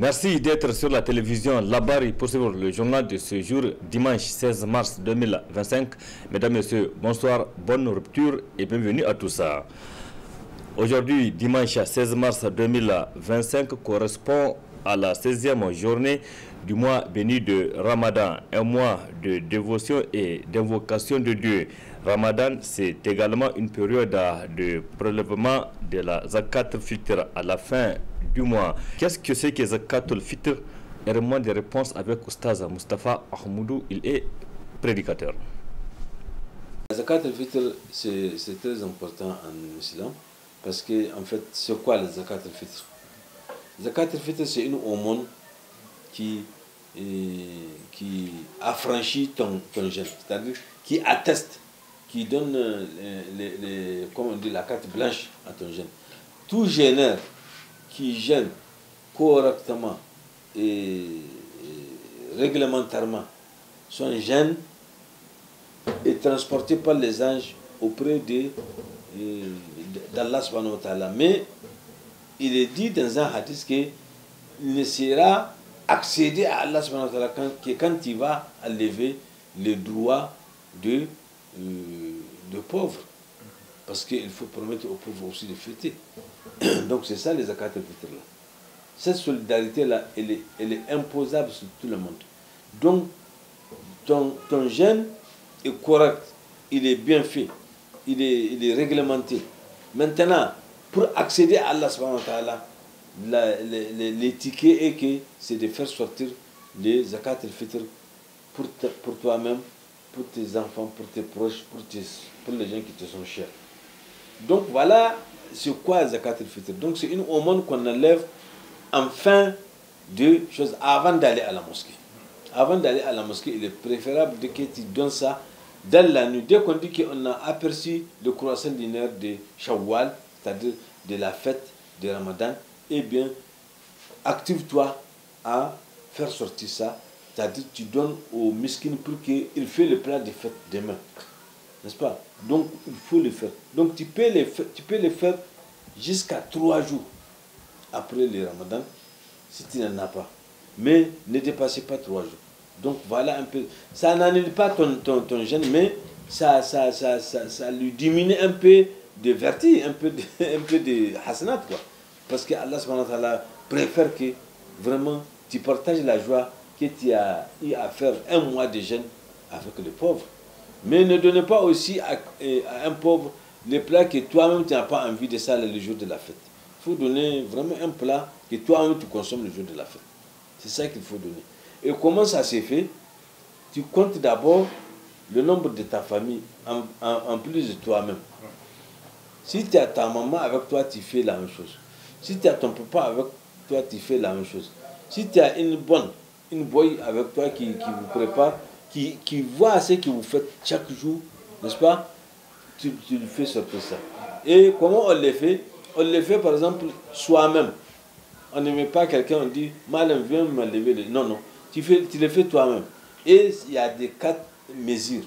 Merci d'être sur la télévision Labari pour suivre le journal de ce jour, dimanche 16 mars 2025. Mesdames, Messieurs, bonsoir, bonne rupture et bienvenue à tous. Aujourd'hui, dimanche 16 mars 2025, correspond à la 16e journée du mois béni de Ramadan, un mois de dévotion et d'invocation de Dieu. Ramadan, c'est également une période de prélèvement de la Zakat al-Fitr à la fin du mois. Qu'est-ce que c'est que Zakat al-Fitr? Errement des réponses avec Oustaz Mustafa Ahmoudou, il est prédicateur. La Zakat al-Fitr, c'est très important en islam parce que, en fait, c'est quoi la Zakat al-Fitr? Zakat al-Fitr, c'est une aumône qui affranchit ton jeûne, c'est-à-dire qui atteste, qui donne comme on dit, la carte blanche à ton jeûne. Tout jeûneur qui jeûne correctement et réglementairement son jeûne est transporté par les anges auprès d'Allah subhanahu wa ta'ala. Mais il est dit dans un hadith qu'il ne sera accéder à Allah subhanahu wa ta'ala que quand il va enlever le droit de pauvres. Parce qu'il faut permettre aux pauvres aussi de fêter. Donc c'est ça les zakat al-fitr là. Cette solidarité-là, elle est imposable sur tout le monde. Donc ton jeûne est correct, il est bien fait, il est réglementé. Maintenant, pour accéder à Allah subhanahu wa ta'ala, l'étiquette est que c'est de faire sortir les zakat al-fitr pour toi-même, pour tes enfants, pour tes proches, pour les gens qui te sont chers. Donc voilà c'est quoi zakat al-fitr. Donc c'est une aumône qu'on enlève en fin de choses avant d'aller à la mosquée. Avant d'aller à la mosquée, il est préférable que tu donnes ça dans la nuit. Dès qu'on dit qu'on a aperçu le croissant lunaire de Shawwal, c'est-à-dire de la fête de Ramadan, eh bien, active-toi à faire sortir ça. C'est-à-dire tu donnes au miskin pour qu'il fasse le plat de fête demain. N'est-ce pas? Donc, il faut le faire. Donc, tu peux le faire jusqu'à 3 jours après le Ramadan, si tu n'en as pas. Mais ne dépassez pas 3 jours. Donc, voilà un peu. Ça n'annule pas ton jeûne, mais ça lui diminue un peu de vertige, un peu de hasanat, quoi. Parce que Allah subhanahu wa ta'ala préfère que vraiment tu partages la joie que tu as eu à faire un mois de jeûne avec les pauvres. Mais ne donnez pas aussi à un pauvre les plats que toi-même tu n'as pas envie de ça le jour de la fête. Il faut donner vraiment un plat que toi-même tu consommes le jour de la fête. C'est ça qu'il faut donner. Et comment ça s'est fait? Tu comptes d'abord le nombre de ta famille en plus de toi-même. Si tu as ta maman avec toi, tu fais la même chose. Si tu as ton papa avec toi, tu fais la même chose. Si tu as une boy avec toi qui vous prépare, qui voit ce que vous faites chaque jour, n'est-ce pas? Tu lui fais sortir ça. Et comment on le fait? On le fait par exemple soi-même. On ne met pas quelqu'un, on dit, Madame, viens me lever. Non, non. Tu le fais toi-même. Et il y a des 4 mesures.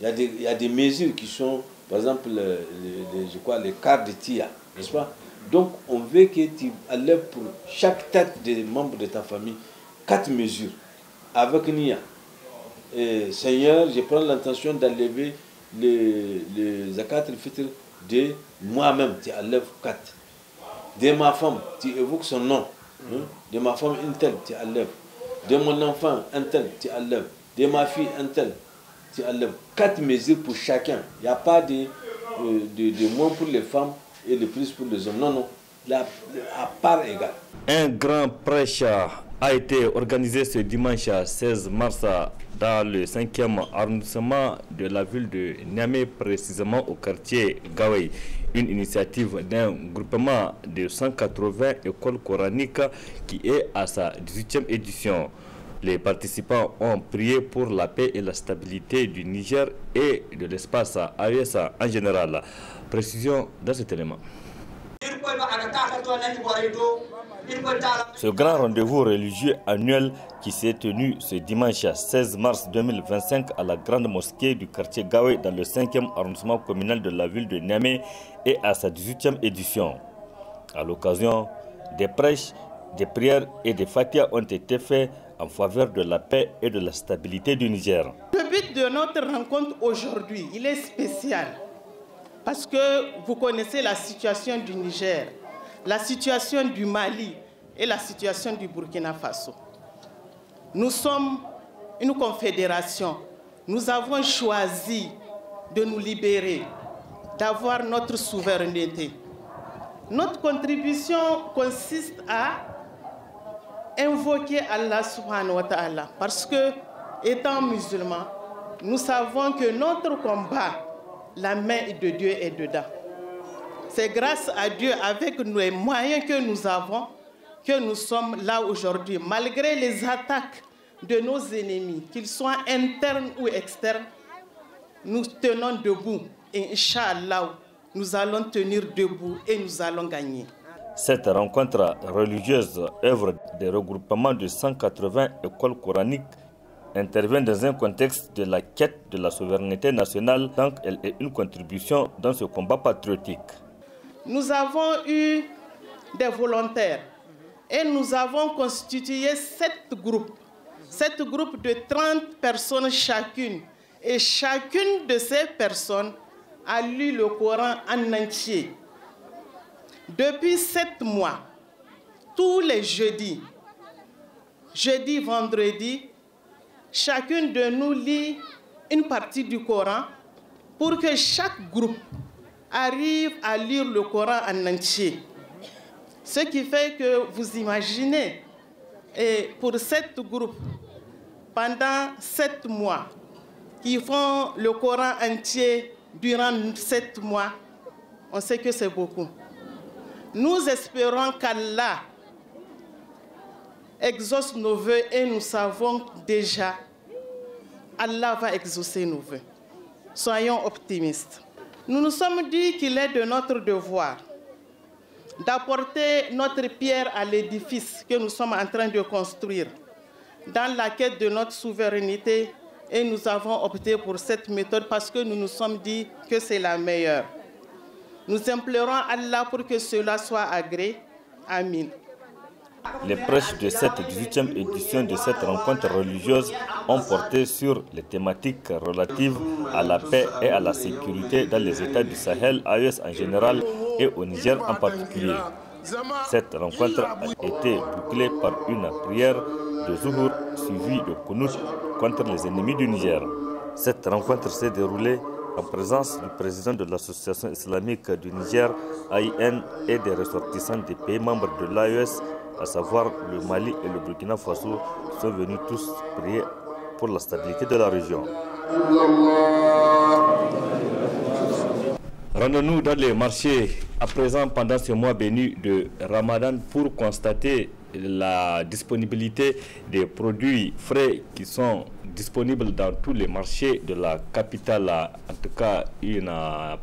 Il y a des mesures qui sont, par exemple, les quarts de tia, n'est-ce pas? Donc, on veut que tu enlèves pour chaque tête des membres de ta famille 4 mesures. Avec Nia. Seigneur, je prends l'intention d'enlever le zakat al-fitr de moi-même, tu enlèves 4. De ma femme, tu évoques son nom. De ma femme, un tel, tu enlèves. De mon enfant, un tel, tu enlèves. De ma fille, un tel, tu enlèves. 4 mesures pour chacun. Il n'y a pas de moins pour les femmes et de plus pour les hommes. Non, non. À part égale. Un grand prêche a été organisé ce dimanche 16 mars dans le 5e arrondissement de la ville de Niamey, précisément au quartier Gawey. Une initiative d'un groupement de 180 écoles coraniques qui est à sa 18e édition. Les participants ont prié pour la paix et la stabilité du Niger et de l'espace AES en général. Précision dans cet élément. Ce grand rendez-vous religieux annuel qui s'est tenu ce dimanche 16 mars 2025 à la grande mosquée du quartier Gawey dans le 5e arrondissement communal de la ville de Niamey est à sa 18e édition. À l'occasion des prêches Des prières et des fatihas ont été faits en faveur de la paix et de la stabilité du Niger. Le but de notre rencontre aujourd'hui, il est spécial parce que vous connaissez la situation du Niger, la situation du Mali et la situation du Burkina Faso. Nous sommes une confédération. Nous avons choisi de nous libérer, d'avoir notre souveraineté. Notre contribution consiste à invoquer Allah subhanahu wa ta'ala parce que, étant musulmans, nous savons que notre combat, la main de Dieu est dedans. C'est grâce à Dieu, avec les moyens que nous avons, que nous sommes là aujourd'hui. Malgré les attaques de nos ennemis, qu'ils soient internes ou externes, nous tenons debout. Et Inch'Allah, nous allons tenir debout et nous allons gagner. Cette rencontre religieuse, œuvre des regroupements de 180 écoles coraniques, intervient dans un contexte de la quête de la souveraineté nationale tant qu'elle est une contribution dans ce combat patriotique. Nous avons eu des volontaires et nous avons constitué 7 groupes de 30 personnes chacune. Et chacune de ces personnes a lu le Coran en entier. Depuis 7 mois, tous les jeudis, vendredi, chacune de nous lit une partie du Coran pour que chaque groupe arrive à lire le Coran en entier. Ce qui fait que vous imaginez, et pour 7 groupes, pendant 7 mois, qui font le Coran entier durant 7 mois, on sait que c'est beaucoup. Nous espérons qu'Allah exauce nos vœux et nous savons déjà Allah va exaucer nos vœux. Soyons optimistes. Nous nous sommes dit qu'il est de notre devoir d'apporter notre pierre à l'édifice que nous sommes en train de construire dans la quête de notre souveraineté et nous avons opté pour cette méthode parce que nous nous sommes dit que c'est la meilleure. Nous implorons Allah pour que cela soit agréé. Amin. Les prêches de cette 18e édition de cette rencontre religieuse ont porté sur les thématiques relatives à la paix et à la sécurité dans les États du Sahel, AES en général et au Niger en particulier. Cette rencontre a été bouclée par une prière de Zuhur suivie de Kunut contre les ennemis du Niger. Cette rencontre s'est déroulée en présence du président de l'Association islamique du Niger, AIN, et des ressortissants des pays membres de l'AES, à savoir le Mali et le Burkina Faso, sont venus tous prier pour la stabilité de la région. Rendons-nous dans les marchés à présent pendant ce mois béni de Ramadan pour constater la disponibilité des produits frais qui sont disponibles dans tous les marchés de la capitale. En tout cas, une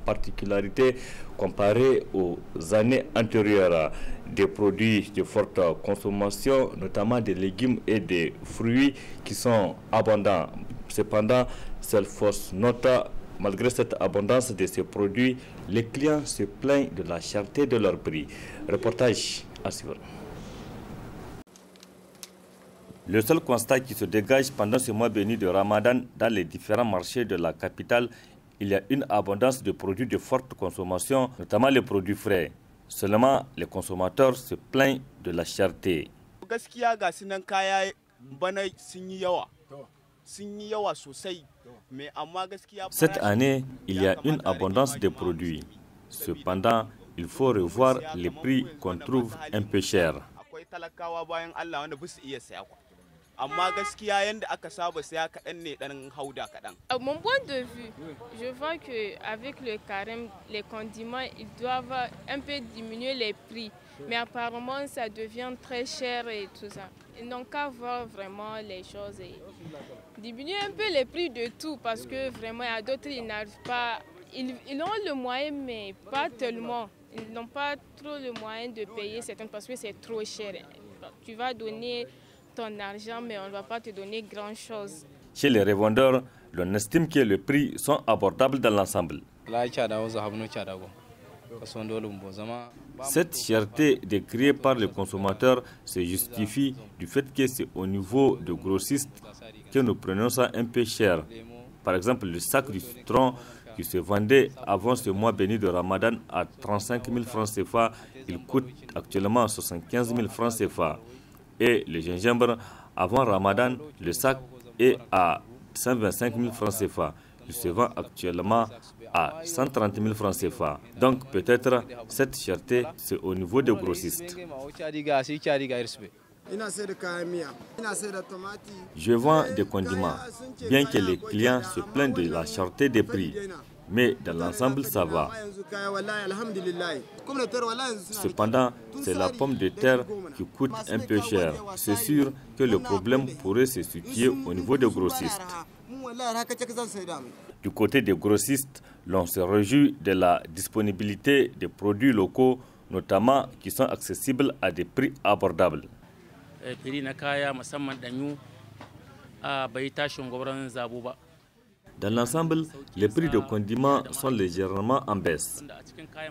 particularité comparée aux années antérieures. Des produits de forte consommation, notamment des légumes et des fruits qui sont abondants. Cependant, cette fausse note, malgré cette abondance de ces produits, les clients se plaignent de la cherté de leur prix. Reportage à suivre. Le seul constat qui se dégage pendant ce mois béni de Ramadan dans les différents marchés de la capitale, il y a une abondance de produits de forte consommation, notamment les produits frais. Seulement, les consommateurs se plaignent de la cherté. Cette année, il y a une abondance de produits. Cependant, il faut revoir les prix qu'on trouve un peu chers. À mon point de vue, je vois qu'avec le carême, les condiments, ils doivent un peu diminuer les prix. Mais apparemment, ça devient très cher et tout ça. Ils n'ont qu'à voir vraiment les choses et diminuer un peu les prix de tout parce que vraiment, il y a d'autres, ils n'arrivent pas. Ils ont le moyen, mais pas tellement. Ils n'ont pas trop le moyen de payer certaines parce que c'est trop cher. Tu vas donner ton argent, mais on ne va pas te donner grand-chose. Chez les revendeurs, l'on estime que les prix sont abordables dans l'ensemble. Cette cherté décriée par les consommateurs se justifie du fait que c'est au niveau de grossistes que nous prenons ça un peu cher. Par exemple, le sac du citron qui se vendait avant ce mois béni de Ramadan à 35 000 francs CFA, il coûte actuellement 75 000 francs CFA. Et le gingembre, avant Ramadan, le sac est à 125 000 francs CFA. Il se vend actuellement à 130 000 francs CFA. Donc peut-être cette cherté, c'est au niveau des grossistes. Je vends des condiments, bien que les clients se plaignent de la cherté des prix. Mais dans l'ensemble, ça va. Cependant, c'est la pomme de terre qui coûte un peu cher. C'est sûr que le problème pourrait se situer au niveau des grossistes. Du côté des grossistes, l'on se réjouit de la disponibilité des produits locaux, notamment qui sont accessibles à des prix abordables. Dans l'ensemble, les prix de condiments sont légèrement en baisse.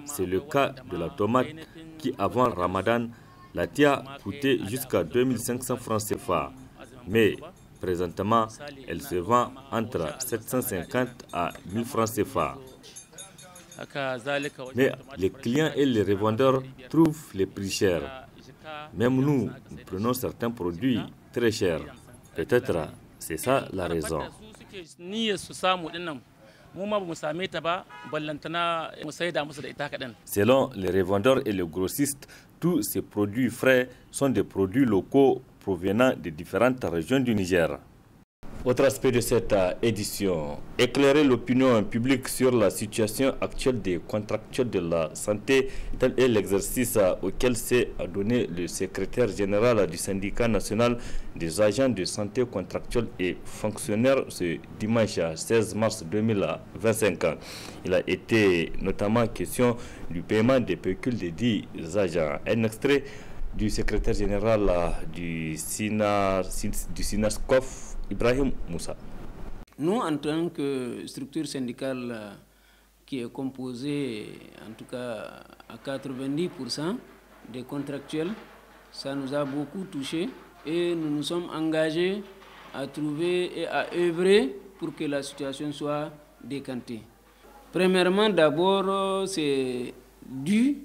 C'est le cas de la tomate qui, avant Ramadan, la tia coûtait jusqu'à 2500 francs CFA. Mais présentement, elle se vend entre 750 à 1000 francs CFA. Mais les clients et les revendeurs trouvent les prix chers. Même nous prenons certains produits très chers. Peut-être c'est ça la raison. Selon les revendeurs et les grossistes, tous ces produits frais sont des produits locaux provenant de différentes régions du Niger. Autre aspect de cette édition, éclairer l'opinion publique sur la situation actuelle des contractuels de la santé, tel est l'exercice auquel s'est adonné le secrétaire général du syndicat national des agents de santé contractuels et fonctionnaires ce dimanche 16 mars 2025. Il a été notamment question du paiement des pécules des dits agents. Un extrait du secrétaire général du SINASCOF, Ibrahim Moussa. Nous, en tant que structure syndicale qui est composée, en tout cas à 90% des contractuels, ça nous a beaucoup touché et nous nous sommes engagés à trouver et à œuvrer pour que la situation soit décantée. Premièrement, d'abord, c'est dû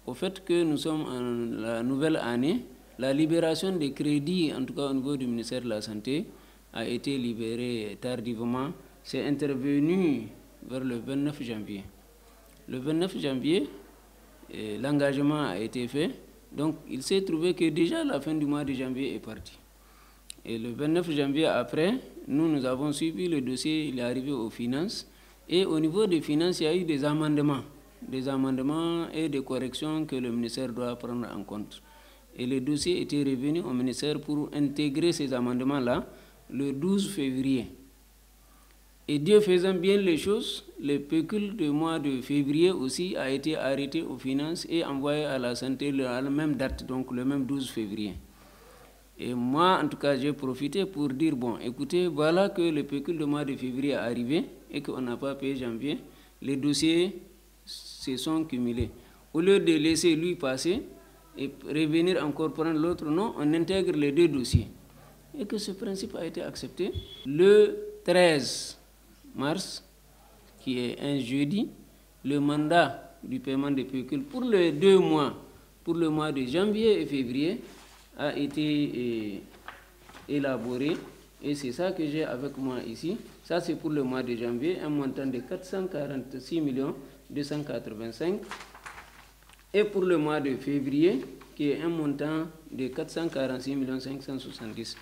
au fait que nous sommes en la nouvelle année. La libération des crédits, en tout cas au niveau du ministère de la Santé, a été libérée tardivement. C'est intervenu vers le 29 janvier. Le 29 janvier, l'engagement a été fait. Donc, il s'est trouvé que déjà la fin du mois de janvier est partie. Et le 29 janvier après, nous avons suivi le dossier, il est arrivé aux finances. Et au niveau des finances, il y a eu des amendements et des corrections que le ministère doit prendre en compte. Et le dossier était revenu au ministère pour intégrer ces amendements-là le 12 février. Et Dieu faisant bien les choses, le pécule du mois de février aussi a été arrêté aux finances et envoyé à la santé à la même date, donc le même 12 février. Et moi, en tout cas, j'ai profité pour dire, bon, écoutez, voilà que le pécule du mois de février est arrivé et qu'on n'a pas payé janvier. Les dossiers se sont cumulés. Au lieu de laisser lui passer et revenir encore prendre l'autre, non, on intègre les deux dossiers. Et que ce principe a été accepté. Le 13 mars, qui est un jeudi, le mandat du paiement des pécules pour les 2 mois, pour le mois de janvier et février, a été élaboré. Et c'est ça que j'ai avec moi ici. Ça, c'est pour le mois de janvier, un montant de 446 285. Et pour le mois de février, qui est un montant de 446 570.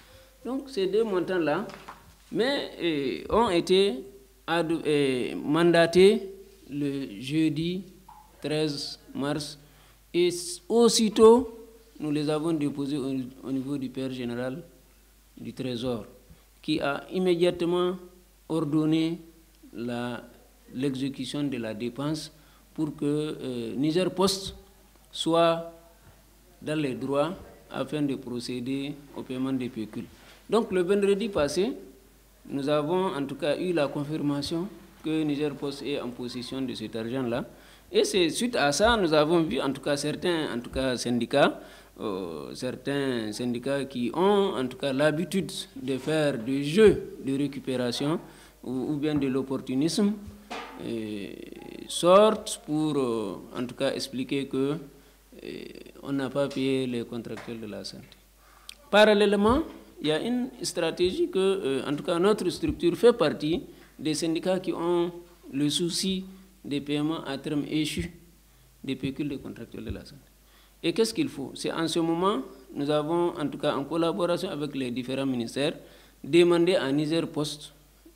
Donc, ces deux montants-là, mais ont été mandatés le jeudi 13 mars. Et aussitôt, nous les avons déposés au niveau du Père général du Trésor, qui a immédiatement ordonné l'exécution de la dépense pour que Niger Post soit dans les droits afin de procéder au paiement des pécules. Donc le vendredi passé, nous avons en tout cas eu la confirmation que Niger Post est en possession de cet argent-là. Et c'est suite à ça, nous avons vu en tout cas certains syndicats qui ont en tout cas l'habitude de faire des jeux de récupération ou bien de l'opportunisme, sortent pour en tout cas expliquer que on n'a pas payé les contractuels de la santé. Parallèlement, il y a une stratégie que, en tout cas, notre structure fait partie des syndicats qui ont le souci des paiements à terme échus des pécules des contractuels de la santé. Et qu'est-ce qu'il faut? C'est en ce moment, nous avons, en tout cas en collaboration avec les différents ministères, demandé à Niger Post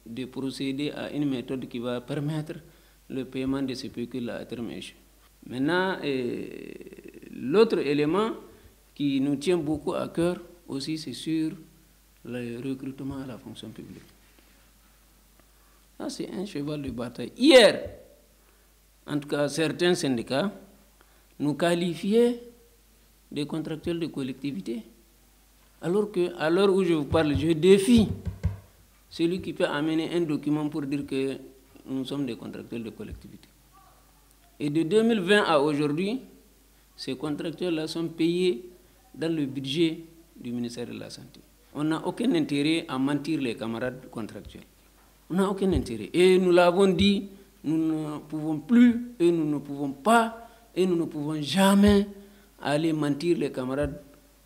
de procéder à une méthode qui va permettre le paiement de ces pécules à terme échu. Maintenant, l'autre élément qui nous tient beaucoup à cœur aussi, c'est sur le recrutement à la fonction publique. Ça, c'est un cheval de bataille. Hier, en tout cas, certains syndicats nous qualifiaient de contractuels de collectivité. Alors qu'à l'heure où je vous parle, je défie celui qui peut amener un document pour dire que nous sommes des contractuels de collectivité. Et de 2020 à aujourd'hui, ces contractuels-là sont payés dans le budget du ministère de la Santé. On n'a aucun intérêt à mentir les camarades contractuels. On n'a aucun intérêt. Et nous l'avons dit, nous ne pouvons plus et nous ne pouvons pas et nous ne pouvons jamais aller mentir les camarades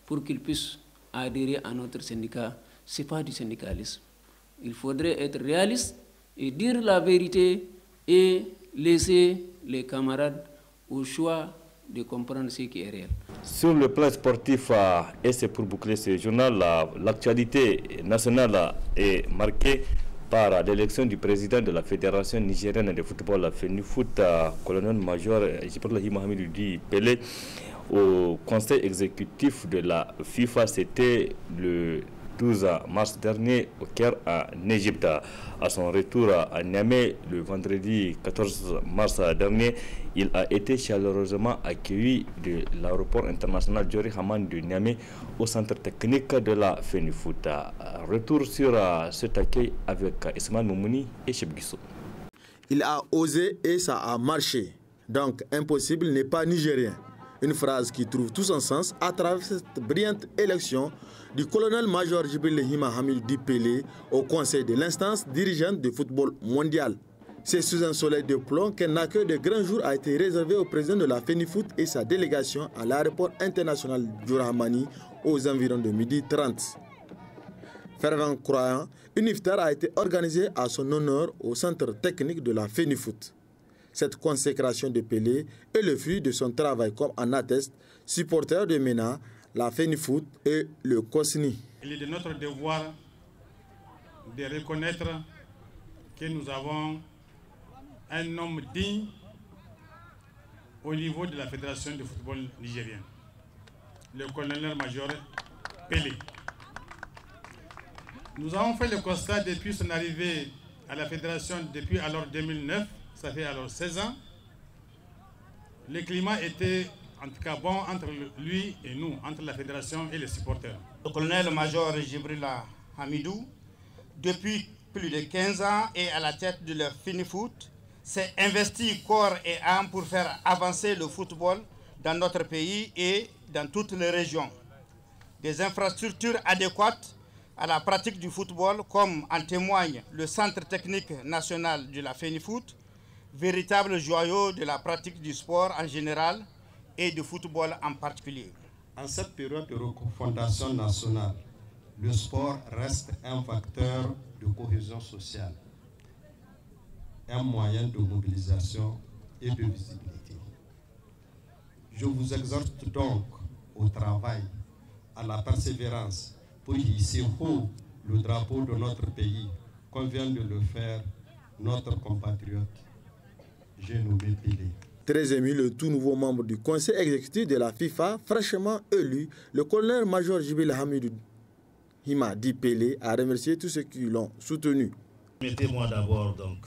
pour qu'ils puissent adhérer à notre syndicat. Ce n'est pas du syndicalisme. Il faudrait être réaliste et dire la vérité et laisser les camarades au choix de comprendre ce qui est réel. Sur le plan sportif, et c'est pour boucler ce journal, l'actualité nationale est marquée par l'élection du président de la Fédération nigérienne de football, la FENIFOOT, colonel-major Jibril Hamidou Di Pelé, au conseil exécutif de la FIFA. C'était le 12 mars dernier au Caire en Égypte. À son retour à Niamey le vendredi 14 mars dernier, il a été chaleureusement accueilli de l'aéroport international Diori Hamane de Niamey au centre technique de la FENIFOOT. Retour sur cet accueil avec Ismaël Moumouni et Cheb Guissou. Il a osé et ça a marché. Donc impossible n'est pas nigérien. Une phrase qui trouve tout son sens à travers cette brillante élection du colonel-major Jibril Hamidou Di Pelé au conseil de l'instance dirigeante du football mondial. C'est sous un soleil de plomb qu'un accueil de grand jour a été réservé au président de la FENIFOOT et sa délégation à l'aéroport international Diori Hamane aux environs de 12h30. Fervent croyant, une iftar a été organisée à son honneur au centre technique de la FENIFOOT. Cette consécration de Pelé est le fruit de son travail, comme en atteste supporter de MENA, la FENIFOOT et le COSNI. Il est de notre devoir de reconnaître que nous avons un homme digne au niveau de la Fédération de football nigérienne, le colonel-major Pelé. Nous avons fait le constat depuis son arrivée à la Fédération depuis alors 2009, ça fait alors 16 ans. Le climat était en tout cas bon entre lui et nous, entre la fédération et les supporters. Le colonel-major Jibril Hamidou, depuis plus de 15 ans, est à la tête de la FENIFOOT, s'est investi corps et âme pour faire avancer le football dans notre pays et dans toutes les régions. Des infrastructures adéquates à la pratique du football, comme en témoigne le Centre technique national de la FENIFOOT, véritable joyau de la pratique du sport en général et du football en particulier. En cette période de refondation nationale, le sport reste un facteur de cohésion sociale, un moyen de mobilisation et de visibilité. Je vous exhorte donc au travail, à la persévérance pour hisser haut le drapeau de notre pays, comme vient de le faire notre compatriote. J'ai nommé Pelé. Très ému, le tout nouveau membre du conseil exécutif de la FIFA, fraîchement élu, le colonel-major Jibril Hamidou Di Pelé a remercié tous ceux qui l'ont soutenu. Permettez-moi d'abord donc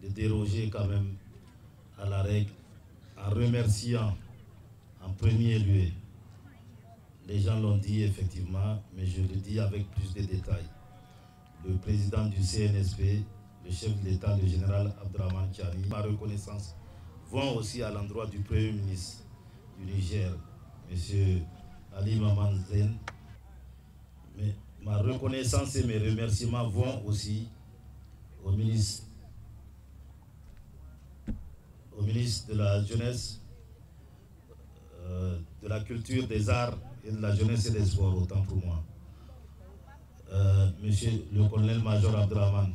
de déroger quand même à la règle en remerciant en premier lieu, les gens l'ont dit effectivement, mais je le dis avec plus de détails, le président du CNSP, le chef de l'État, le général Abdraman Tchani. Ma reconnaissance vont aussi à l'endroit du Premier ministre du Niger, M. Ali Maman Zen. Mais ma reconnaissance et mes remerciements vont aussi au ministre de la Jeunesse, de la Culture, des Arts et de la Jeunesse et des Sports, autant pour moi. Monsieur le colonel-major Abdraman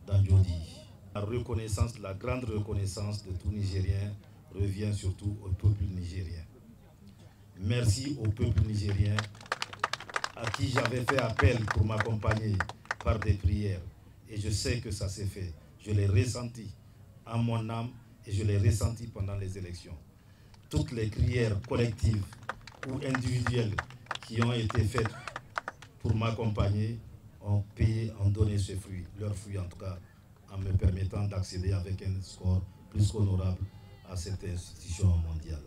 Danjodi. La reconnaissance, la grande reconnaissance de tout Nigérien revient surtout au peuple nigérien. Merci au peuple nigérien à qui j'avais fait appel pour m'accompagner par des prières. Et je sais que ça s'est fait. Je l'ai ressenti en mon âme et je l'ai ressenti pendant les élections. Toutes les prières collectives ou individuelles qui ont été faites pour m'accompagner ont payé, ont donné ce fruit, leur fruit en tout cas, en me permettant d'accéder avec un score plus qu'honorable à cette institution mondiale.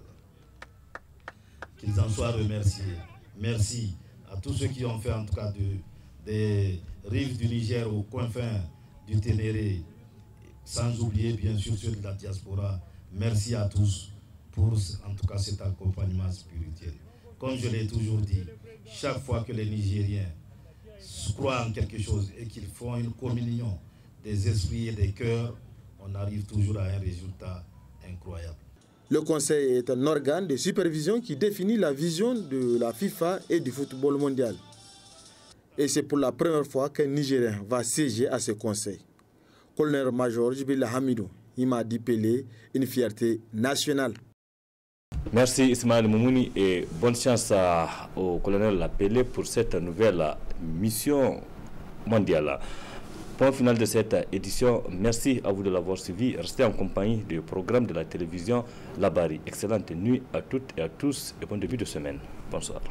Qu'ils en soient remerciés. Merci à tous ceux qui ont fait en tout cas des rives du Niger aux confins du Ténéré, sans oublier bien sûr ceux de la diaspora. Merci à tous pour en tout cas cet accompagnement spirituel. Comme je l'ai toujours dit, chaque fois que les Nigériens croient en quelque chose et qu'ils font une communion des esprits et des cœurs, on arrive toujours à un résultat incroyable. Le Conseil est un organe de supervision qui définit la vision de la FIFA et du football mondial. Et c'est pour la première fois qu'un Nigérien va siéger à ce Conseil. Colonel-major Djibril Hamidou, Imadi Pelé, une fierté nationale. Merci Ismaël Moumouni et bonne chance au colonel Lapélé pour cette nouvelle mission mondiale. Point final de cette édition. Merci à vous de l'avoir suivi. Restez en compagnie du programme de la télévision Labari. Excellente nuit à toutes et à tous et bon début de semaine. Bonsoir.